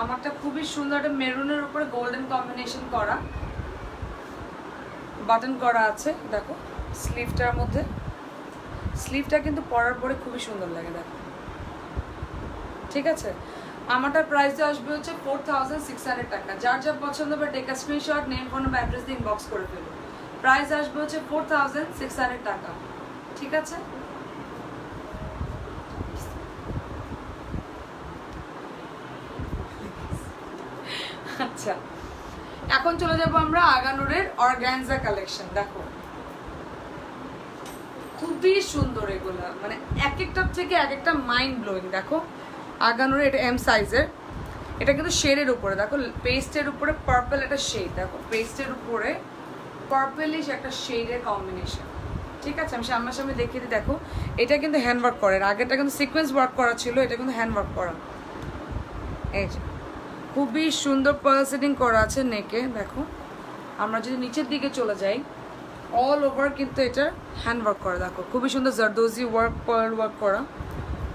আমারটা খুবই সুন্দর একটা মেরুনের উপরে গোল্ডেন কম্বিনেশন করা, বাটন করা আছে দেখো স্লিভটার মধ্যে। স্লিভটা কিন্তু পরার পরে খুবই সুন্দর লাগে দেখো, ঠিক আছে। আমারটার প্রাইস আসবে হচ্ছে 4600 টাকা। যার যা পছন্দ হবে take a screenshot, name, phone number, address দিয়ে ইনবক্স করে ফেলো। প্রাইস আসবে হচ্ছে 4600 টাকা, ঠিক আছে। আচ্ছা, এখন চলে যাব আমরা আগানুরের অর্গানজা কালেকশন। দেখো খুবই সুন্দর এগুলা, মানে এক একটার থেকে এক একটা মাইন্ড ব্লোয়িং। দেখো আগানুরের, এটা এম সাইজের, এটা কিন্তু শেডের উপরে দেখো, পেস্টের উপরে পার্পল একটা শেড, দেখো পেস্টের উপরে পার্পলিশ একটা শেডের কম্বিনেশন, ঠিক আছে। আমি সামনাসামনি দেখিয়ে দিই। দেখো এটা কিন্তু হ্যান্ড ওয়ার্ক করে, আগেটা কিন্তু সিকোয়েন্স ওয়ার্ক করা ছিল, এটা কিন্তু হ্যান্ড ওয়ার্ক করা। এই যে খুবই সুন্দর পার্ল সেটিং করা আছে নেকে। দেখো আমরা যদি নিচের দিকে চলে যাই, অল ওভার কিন্তু এটা হ্যান্ড ওয়ার্ক করা। দেখো খুবই সুন্দর জারদোজি ওয়ার্ক, পার্ল ওয়ার্ক করা।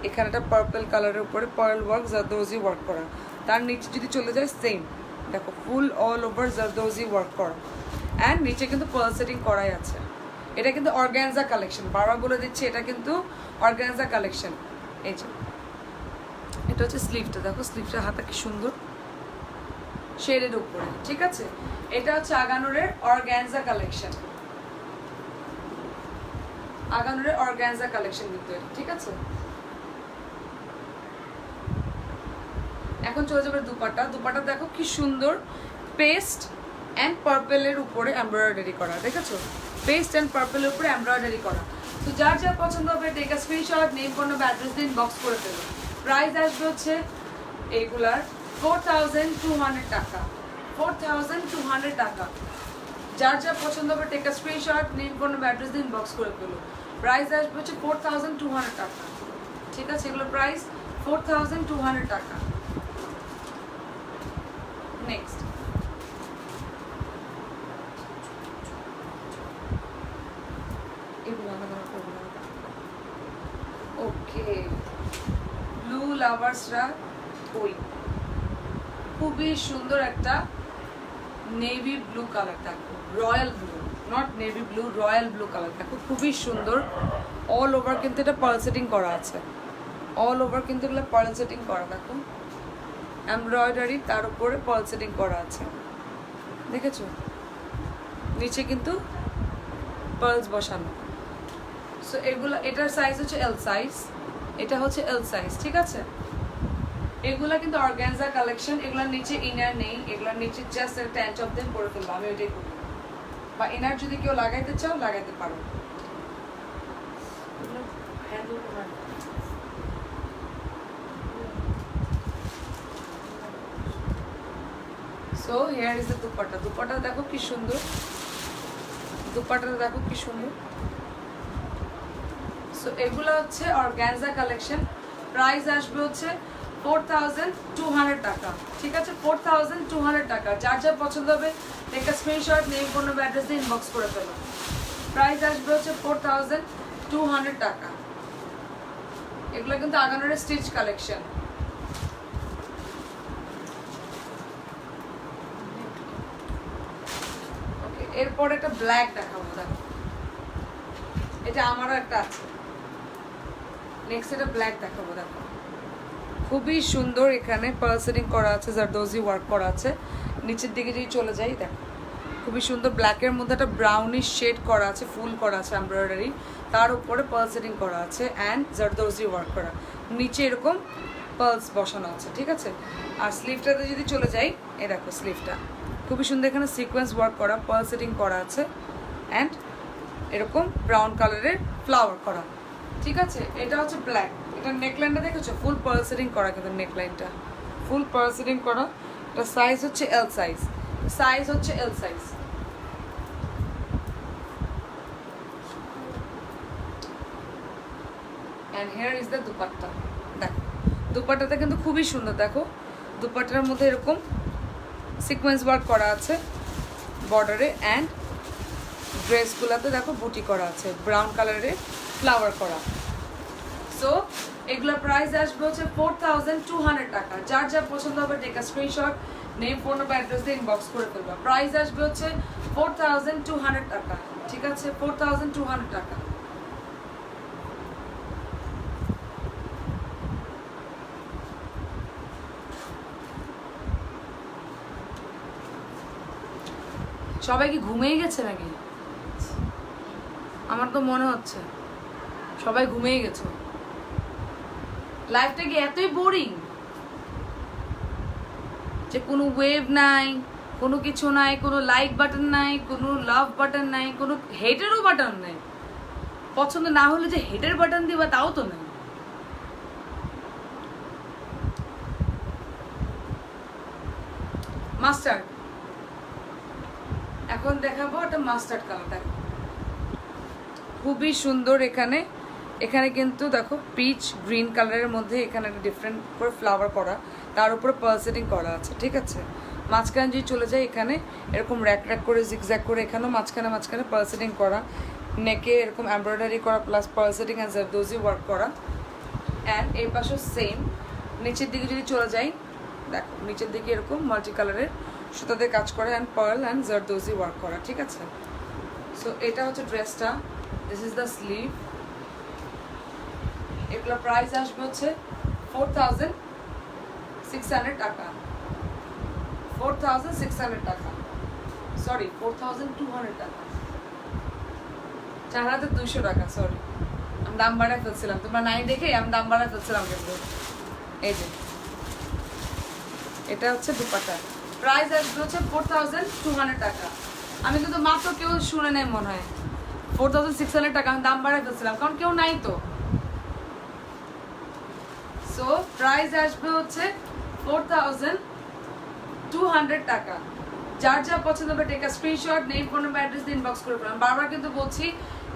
এখানে একটা পার্পল কালারের উপরে পার্ল ওয়ার্ক, জারদোজি ওয়ার্ক করা। তার নিচে যদি চলে যায় সেম, দেখো ফুল অল ওভার জারদোজি ওয়ার্ক করা, অ্যান্ড নিচে কিন্তু পার্ল সেটিং করাই আছে। এটা কিন্তু অর্গানজা কালেকশন, বারবার বলে দিচ্ছি এটা কিন্তু অর্গানজা কালেকশন। এই যে এটা হচ্ছে স্লিভটা, দেখো স্লিভটা হাতা কি সুন্দর শেডের উপরে, ঠিক আছে। এটা হচ্ছে আগানুরের অর্গানজা কালেকশন, আগানুরের অর্গানজা কালেকশন কিন্তু, ঠিক আছে। এখন চলে যাবে দুপাট্টা। দুপাট্টা দেখো কি সুন্দর পেস্ট অ্যান্ড পার্পেলের উপরে এমব্রয়ডারি করা, দেখেছো? পেস্ট অ্যান্ড পার্পেলের উপরে এমব্রয়ডারি করা। তো যার যা পছন্দ হবে take a screenshot, name, phone number, address দিন বক্স করে ফেলো। প্রাইস আসবে হচ্ছে এইগুলার 4200 টাকা, 4200 টাকা। যার যা পছন্দ হবে take a screenshot, name, phone number, address দিন বক্স করে ফেলো। প্রাইস আসবে হচ্ছে 4200 টাকা, ঠিক আছে। এগুলো প্রাইস 4200 টাকা। নেক্সট ওকে, ব্লু লাভার্সরা ওই খুবই সুন্দর একটা নেভি ব্লু কালার, দেখো royal blue, not navy blue, royal blue colour. দেখো খুবই সুন্দর, অল ওভার কিন্তু এটা পার্ল সেটিং করা আছে, অল ওভার কিন্তু এগুলো পার্ল সেটিং করা। দেখো এমব্রয়ডারি, তার উপরে পার্ল সেটিং করা আছে, দেখেছো? নিচে কিন্তু পার্লস বসানো। সো এগুলো, এটার সাইজ হচ্ছে এল সাইজ, এটা হচ্ছে এল সাইজ, ঠিক আছে। এগুলা কিন্তু অর্গানজা কালেকশন, এগুলোর নিচে ইনার নেই, এগুলোর নিচে জাস্ট ট্যান্ট অফ দেম পরে ফেলবো, আমি ওইটাই করি। বা ইনার যদি কেউ লাগাইতে চাও লাগাইতে পারো। So here is the dupatta. Dupatta দেখো কি সুন্দর, দুপাট্টাটা দেখো কি সুন্দর। সো এগুলো হচ্ছে অর্গানজা কালেকশন। প্রাইস আসবে হচ্ছে 4200 টাকা, ঠিক আছে। 4200 টাকা। যার যা পছন্দ হবে take a screenshot, name, phone number, address দিয়ে ইনবক্স করে ফেলো। প্রাইস আসবে হচ্ছে 4200 টাকা। এগুলো কিন্তু আগানোর স্টিচ কালেকশন। ওকে, এরপর একটা ব্ল্যাক দেখাবো, দেখো এটা আমারও একটা আছে। নেক্সট এটা ব্ল্যাক দেখাবো, দেখো খুবই সুন্দর, এখানে পার্ল সেটিং করা আছে, জারদোজি ওয়ার্ক করা আছে। নিচের দিকে যদি চলে যাই, দেখো খুবই সুন্দর, ব্ল্যাকের মধ্যে একটা ব্রাউনিশ শেড করা আছে, ফুল করা আছে এমব্রয়ডারি, তার উপরে পার্ল সেটিং করা আছে অ্যান্ড জারদোজি ওয়ার্ক করা। নিচে এরকম পার্লস বসানো আছে, ঠিক আছে। আর স্লিভটাতে যদি চলে যাই, এই দেখো স্লিভটা খুবই সুন্দর, এখানে সিকোয়েন্স ওয়ার্ক করা, পার্ল সেটিং করা আছে অ্যান্ড এরকম ব্রাউন কালারের ফ্লাওয়ার করা, ঠিক আছে। এটা হচ্ছে ব্ল্যাক। এটা নেকলাইনটা দেখেছো, ফুল পার্ল সেটিং করা, কিন্তু নেকলাইনটা ফুল পার্ল সেটিং করা। এটা সাইজ হচ্ছে এল সাইজ, সাইজ হচ্ছে L size. And here is the dupatta. দেখো দুপাট্টাটা কিন্তু খুবই সুন্দর, দেখো দুপাট্টার মধ্যে এরকম সিকোয়েন্স ওয়ার্ক করা আছে বর্ডারে, অ্যান্ড ড্রেসগুলোতে দেখো বুটি করা আছে, ব্রাউন কালারের ফ্লাওয়ার করা। সো এগুলোর প্রাইস আসবে হচ্ছে 4200 টাকা। যার যা পছন্দ হবে take a screenshot, name, phone number, address দিয়ে ইনবক্স করে ফেলবা। প্রাইস আসবে হচ্ছে 4200 টাকা, ঠিক আছে? 4200 টাকা। সবাই কি ঘুমিয়ে গেছে নাকি? আমার তো মনে হচ্ছে সবাই ঘুমিয়ে গেছে। লাইফটা কি এতই বোরিং যে কোনো ওয়েভ নাই, কোনো কিছু নাই, কোনো লাইক বাটন নাই, কোনো লাভ বাটন নাই, কোনো হেটেরও বাটন নাই? পছন্দ না হলে যে হেটের বাটন দিবা তাও তো নাই। মাস্টার্ড এখন দেখাবো একটা মাস্টার্ড কালার। দেখো খুবই সুন্দর। এখানে এখানে কিন্তু দেখো পিচ গ্রিন কালারের মধ্যে এখানে একটা ডিফারেন্ট করে ফ্লাওয়ার করা, তার উপরে পার্ল সেটিং করা আছে, ঠিক আছে? মাঝখানে যদি চলে যায় এখানে এরকম র্যাক র্যাক করে জিগজ্যাগ করে এখানেও মাঝখানে মাঝখানে পার্ল সেটিং করা, নেকে এরকম এমব্রয়ডারি করা plus pearl setting and zardozi work করা। অ্যান্ড এই পাশেও সেম। নিচের দিকে যদি চলে যাই দেখো নিচের দিকে এরকম মাল্টি কালারের সুতাতে কাজ করা and pearl and zardozi work করা, ঠিক আছে? সো এটা হচ্ছে ড্রেসটা, দিস ইজ দ্য স্লিভ। এগুলো প্রাইস আসবে হচ্ছে 4600 টাকা, 4600 টাকা, সরি 4200 টাকা, 4200 টাকা, সরি আমি দাম বাড়ায় ফেলছিলাম, তোমরা নাই দেখে আমি দাম বাড়ায় ফেলছিলাম কিন্তু। এই যে এটা হচ্ছে দুপাট্টা, প্রাইস আসবে হচ্ছে 4200 টাকা। আমি কিন্তু মাত্র কেউ শুনে নেই মনে হয় 4600 টাকা আমি দাম বাড়ায় ফেলছিলাম, কারণ কেউ নাই তো। সো প্রাইস আসবে হচ্ছে 4200 টাকা। যার যা পছন্দ হবে take a screenshot, name, phone number, address দিয়ে ইনবক্স করে ফেলাম। বারবার কিন্তু বলছি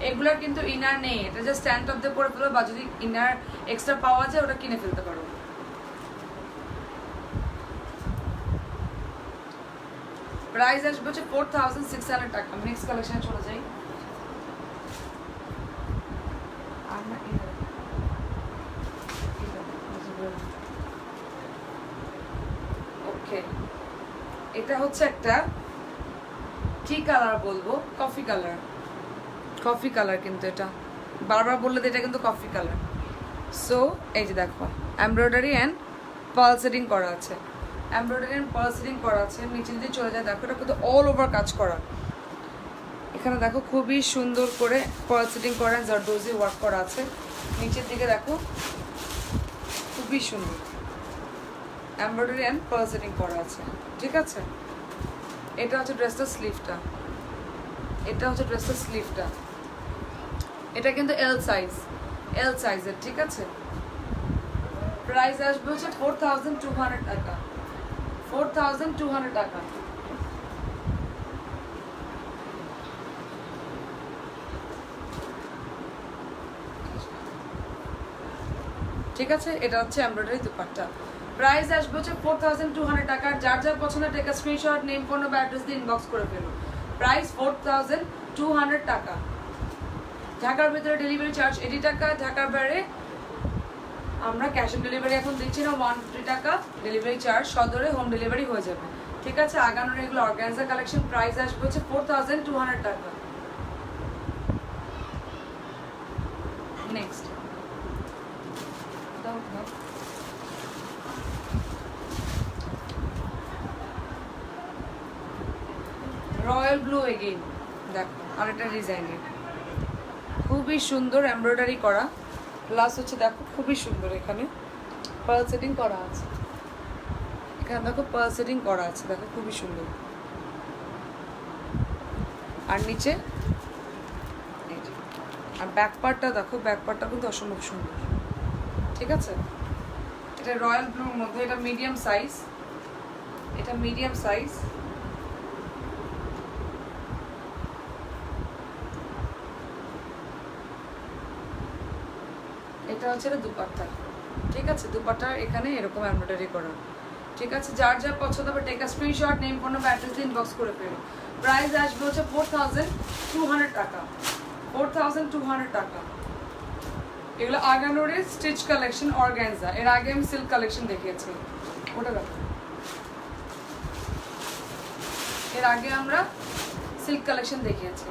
এগুলোর কিন্তু ইনার নেই, এটা জাস্ট স্ট্যান্ড অফ দিয়ে পরে ফেলো, বা যদি ইনার এক্সট্রা পাওয়া যায় ওটা কিনে ফেলতে পারো। প্রাইস আসবে হচ্ছে 4600 টাকা। নেক্সট কালেকশনে চলে যাই। ওকে, এটা হচ্ছে একটা কি কালার বলবো, কফি কালার, কফি কালার কিন্তু এটা বারবার বললে তো এটা কিন্তু কফি কালার। সো এই যে দেখো এমব্রয়ডারি অ্যান্ড পার্ল সেটিং করা আছে, এমব্রয়ডারি অ্যান্ড পার্ল সেটিং করা আছে। নিচে যদি চলে যায় দেখো এটা কিন্তু অল ওভার কাজ করা। এখানে দেখো খুবই সুন্দর করে পার্ল সেটিং করা, জারদোজি ওয়ার্ক করা আছে। নিচের দিকে দেখো খুবই সুন্দর এমব্রয়ডারি অ্যান্ড পার্ল সেটিং করা আছে, ঠিক আছে? এটা হচ্ছে ড্রেসটার স্লিভটা, এটা হচ্ছে ড্রেসটার স্লিভটা। এটা কিন্তু এল সাইজের, ঠিক আছে? প্রাইস আসবে হচ্ছে 4200 টাকা, 4200 টাকা। ঠিক আছে, এটা হচ্ছে এমব্রয়ডারি দুপাট্টা। প্রাইস আসবে হচ্ছে 4200 টাকা। যার যার পছন্দ take a screenshot, name, phone number, address দিয়ে ইনবক্স করে ফেলো। প্রাইস 4200 টাকা। ঢাকার ভিতরে ডেলিভারি চার্জ 80 টাকা, ঢাকার বাইরে আমরা ক্যাশ অন ডেলিভারি এখন দিচ্ছি না, 150 টাকা ডেলিভারি চার্জ, সদরে হোম ডেলিভারি হয়ে যাবে, ঠিক আছে? আগানোর এগুলো অর্গানজা কালেকশন, প্রাইস আসবে হচ্ছে 4200 টাকা। নেক্সট রয়্যাল ব্লু এগেইন, দেখো আরেকটা ডিজাইনের, খুবই সুন্দর এমব্রয়ডারি করা, প্লাস হচ্ছে দেখো খুবই সুন্দর এখানে পার্ল সেটিং করা আছে। এখানে দেখো পার্ল সেটিং করা আছে, দেখো খুবই সুন্দর। আর নিচে আর ব্যাক পার্টটা দেখো, ব্যাক পার্টটা কিন্তু অসম্ভব সুন্দর, ঠিক আছে? এটা রয়্যাল ব্লুর মধ্যে, এটা মিডিয়াম সাইজ, এটা মিডিয়াম সাইজ। এটা হচ্ছে দুপাট্টা, ঠিক আছে? দুপাট্টার এখানে এরকম এমব্রয়ডারি করা, ঠিক আছে? যার যার পছন্দ হবে take a screenshot, name, phone number, address দিয়ে ইনবক্স করে ফেলো। প্রাইস আসবে হচ্ছে 4200 টাকা, 4200 টাকা। এগুলো আগানোরের স্টিচ কালেকশন অর্গানজা। এর আগে আমি সিল্ক কালেকশন দেখিয়েছি, ওটা দেখো। এর আগে আমরা সিল্ক কালেকশন দেখিয়েছি,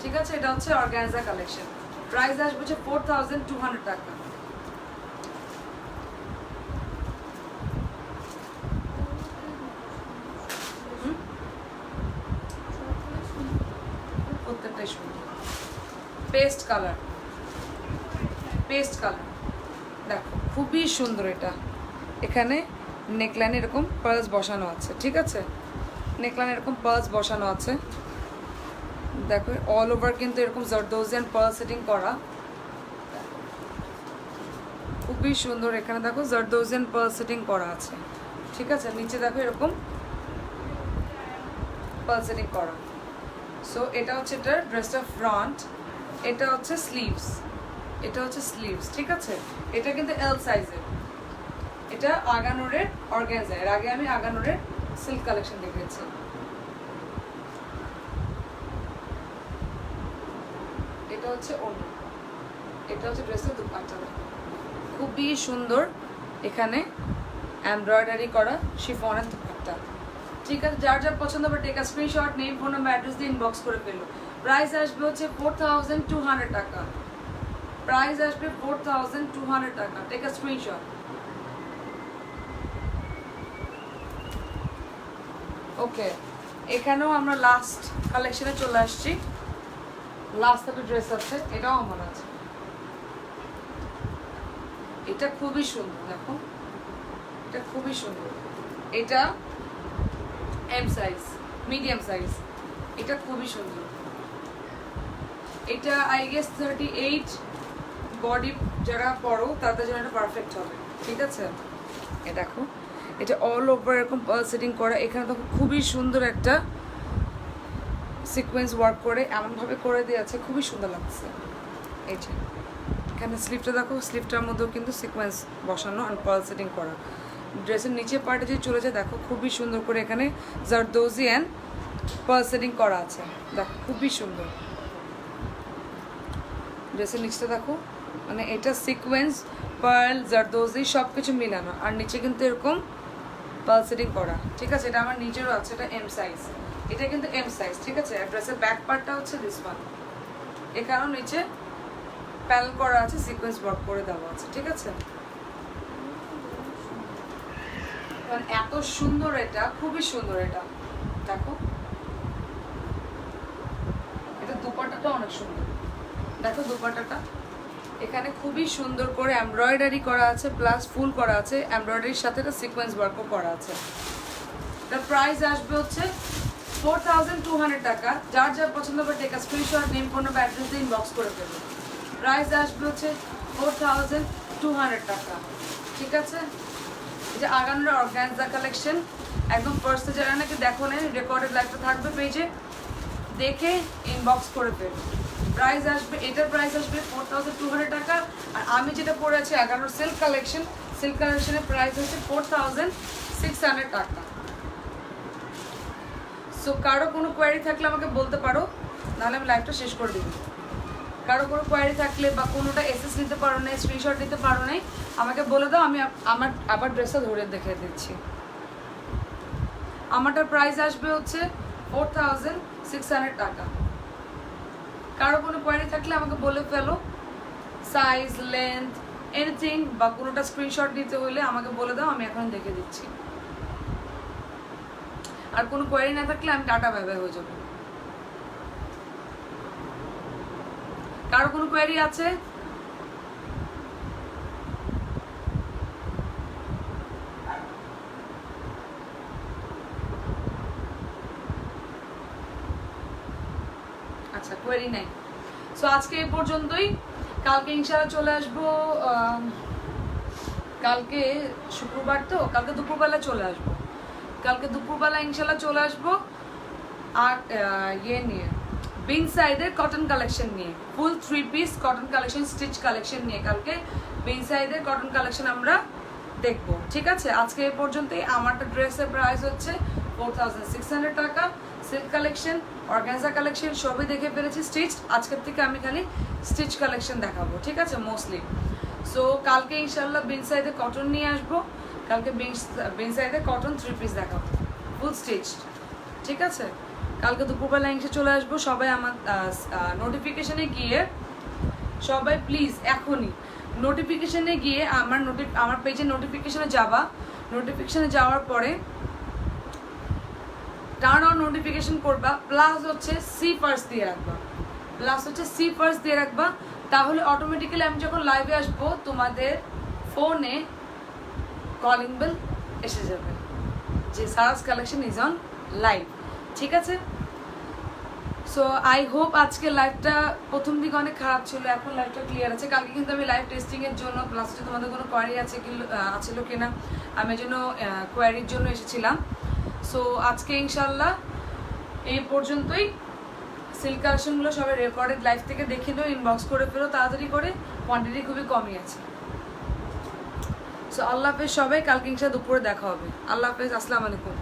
ঠিক আছে। এটা হচ্ছে অর্গানজা কালেকশন। প্রাইস আসবে হচ্ছে 4200 টাকা। প্রত্যেকটাই সুন্দর। পেস্ট কালার, পেস্ট কালার দেখো খুবই সুন্দর। এটা এখানে নেকলাইনে এরকম পার্লস বসানো আছে, ঠিক আছে। নেকলাইনে এরকম পার্লস বসানো আছে, দেখো অল ওভার কিন্তু এরকম জারদোজিয়ান পার্ল সেটিং করা, খুবই সুন্দর। এখানে দেখো জারদোজিয়ান পার্ল সেটিং করা আছে, ঠিক আছে। নিচে দেখো এরকম পার্ল সেটিং করা। সো এটা হচ্ছে এটার ড্রেসটা ফ্রন্ট, এটা হচ্ছে স্লিভস, এটা হচ্ছে স্লিভস, ঠিক আছে। এটা কিন্তু এল সাইজের। এটা আগানোরের অর্গানজা। এর আগে আমি আগানোরের সিল্ক কালেকশন দেখিয়েছি। এটা হচ্ছে অন্য, এটা হচ্ছে ড্রেসের দুপাট্টা, খুবই সুন্দর। এখানে এমব্রয়ডারি করা শিফনের দুপাট্টা, ঠিক আছে। যার যার পছন্দ হবে take a screenshot, name, phone number, address দিয়ে ইনবক্স করে ফেলো। প্রাইস আসবে হচ্ছে 4200 টাকা। প্রাইস আসবে 4200 টাকা। Take a screenshot. ওকে, এখানেও আমরা লাস্ট কালেকশনে চলে আসছি। লাস্ট একটা ড্রেস আছে, এটাও আমার আছে। এটা খুবই সুন্দর, দেখো এটা খুবই সুন্দর। এটা এম সাইজ, মিডিয়াম সাইজ। এটা খুবই সুন্দর। এটা আই গেস 38 বডি যারা পরো তাদের জন্য এটা পারফেক্ট হবে, ঠিক আছে। এ দেখো এটা অল ওভার এরকম পার্ল সেটিং করা। এখানে দেখো খুবই সুন্দর একটা সিকোয়েন্স ওয়ার্ক করে এমনভাবে করে দেওয়া আছে, খুবই সুন্দর লাগছে। এই যে এখানে স্লিভটা দেখো, স্লিভটার মধ্যেও কিন্তু সিকোয়েন্স বসানো আর পার্ল সেটিং করা। ড্রেসের নিচের পার্টে যদি চলে যায় দেখো খুবই সুন্দর করে এখানে জারদোজি অ্যান্ড পার্ল সেটিং করা আছে, দেখো খুবই সুন্দর। ড্রেসের নিচটা দেখো, মানে এটা সিকোয়েন্স, পার্ল, জারদোজি সব কিছু মিলানো, আর নিচে কিন্তু এরকম পার্ল সেটিং করা, ঠিক আছে। এটা আমার নিচেরও আছে, এটা এম সাইজ। এটা কিন্তু এম সাইজ, ঠিক আছে। আর ড্রেসের ব্যাক পার্টটা হচ্ছে দিস ওয়ান। এখানেও নিচে প্যানেল করা আছে, সিকোয়েন্স ওয়ার্ক করে দেওয়া আছে, ঠিক আছে। এত সুন্দর, এটা খুবই সুন্দর। এটা দেখো, এটা দুপাট্টাটা অনেক সুন্দর। দেখো দুপাট্টাটা এখানে খুবই সুন্দর করে এমব্রয়ডারি করা আছে, প্লাস ফুল করা আছে। এমব্রয়ডারির সাথে একটা সিকোয়েন্স ওয়ার্কও করা আছে। এটার প্রাইস আসবে হচ্ছে 4200 টাকা। যার যার পছন্দ হবে take a screenshot, name, phone number, address দিয়ে ইনবক্স করে দেবেন। প্রাইস আসবে হচ্ছে 4200 টাকা, ঠিক আছে। এই যে আগানোর অর্গানজা কালেকশন, একদম ফার্স্টে যারা নাকি দেখো নেই, রেকর্ডেড লাইভটা থাকবে পেজে, দেখে ইনবক্স করে ফেলবে। প্রাইস আসবে, এটার প্রাইস আসবে 4200 টাকা। আর আমি যেটা পরে আছি আগানোর সিল্ক কালেকশন, সিল্ক কালেকশনের প্রাইস হচ্ছে 4600 টাকা। সো কারো কোনো কোয়ারি থাকলে আমাকে বলতে পারো, নাহলে আমি লাইভটা শেষ করে দিব। কারো কোনো কোয়ারি থাকলে বা কোনোটা এসএস নিতে পারো না, স্ক্রিনশট নিতে পারো নাই, আমাকে বলে দাও, আমি আমার আবার ড্রেসটা ধরে দেখে দিচ্ছি। আমারটার প্রাইস আসবে হচ্ছে 4600 টাকা। কারো কোনো কোয়ারি থাকলে আমাকে বলে ফেলো, সাইজ, লেন্থ, এনিথিং, বা কোনোটা স্ক্রিনশট নিতে হলে আমাকে বলে দাও, আমি এখন দেখে দিচ্ছি। আর কোনো কোয়ারি না থাকলে আমি টাটা বাই বাই হয়ে যাবো। কারো কোনো কোয়ারি আছে? আচ্ছা, কোয়ারি নাই। সো আজকে এই পর্যন্তই। কালকে ইনশাআল্লাহ চলে আসবো। কালকে শুক্রবার, তো কালকে দুপুরবেলা চলে আসবো। কালকে দুপুরবেলা ইনশাআল্লাহ চলে আসবো। আর ইয়ে নিয়ে, বিন সাইডের কটন কালেকশন নিয়ে, ফুল 3 piece cotton collection, stitch collection নিয়ে কালকে বিন সাইডের কটন কালেকশন আমরা দেখবো, ঠিক আছে। আজকে এই পর্যন্তই। আমারটা ড্রেসের প্রাইস হচ্ছে 4600 টাকা। সিল্ক কালেকশন, অর্গানজা কালেকশন সবই দেখে ফেলেছি স্টিচ। আজকের থেকে আমি খালি স্টিচ কালেকশন দেখাবো, ঠিক আছে, মোস্টলি। সো কালকে ইনশাল্লাহ বিনসাইডে কটন নিয়ে আসবো, কালকে বিনসাইডে কটন 3 পিস দেখাবো ফুল স্টিচ, ঠিক আছে? কালকে দুপুরবেলা এসে চলে আসবো। সবাই আমার নোটিফিকেশনে গিয়ে সবাই প্লিজ এখনই নোটিফিকেশনে গিয়ে আমার পেজের নোটিফিকেশনে যাবা, নোটিফিকেশনে যাওয়ার পরে টার্ন অন নোটিফিকেশন করবা, প্লাস হচ্ছে সি ফার্স্ট দিয়ে রাখবা, তাহলে অটোমেটিক্যালি আমি যখন লাইভে আসবো তোমাদের ফোনে কলিং বেল এসে যাবে যে সারাস কালেকশন ইজ অন লাইভ, ঠিক আছে? সো আই হোপ আজকে লাইভটা প্রথম দিকে অনেক খারাপ ছিল, এখন লাইভটা ক্লিয়ার আছে। কালকে কিন্তু আমি লাইভ টেস্টিংয়ের জন্য প্লাস হচ্ছে তোমাদের কোনো কোয়ারি আছিল কিনা আমি এই জন্য কোয়ারির জন্য এসেছিলাম। সো আজকে ইনশাল্লাহ এই পর্যন্তই। সিল্ক কালেকশনগুলো সবাই রেকর্ডেড লাইভ থেকে দেখে নেও, ইনবক্স করে ফেলো তাড়াতাড়ি করে, কোয়ান্টিটি খুবই কমই আছে। সো আল্লাহ হাফেজ সবাই, কালকে ইনশাল্লাহ দুপুরে দেখা হবে। আল্লাহ হাফেজ, আসসালামু আলাইকুম।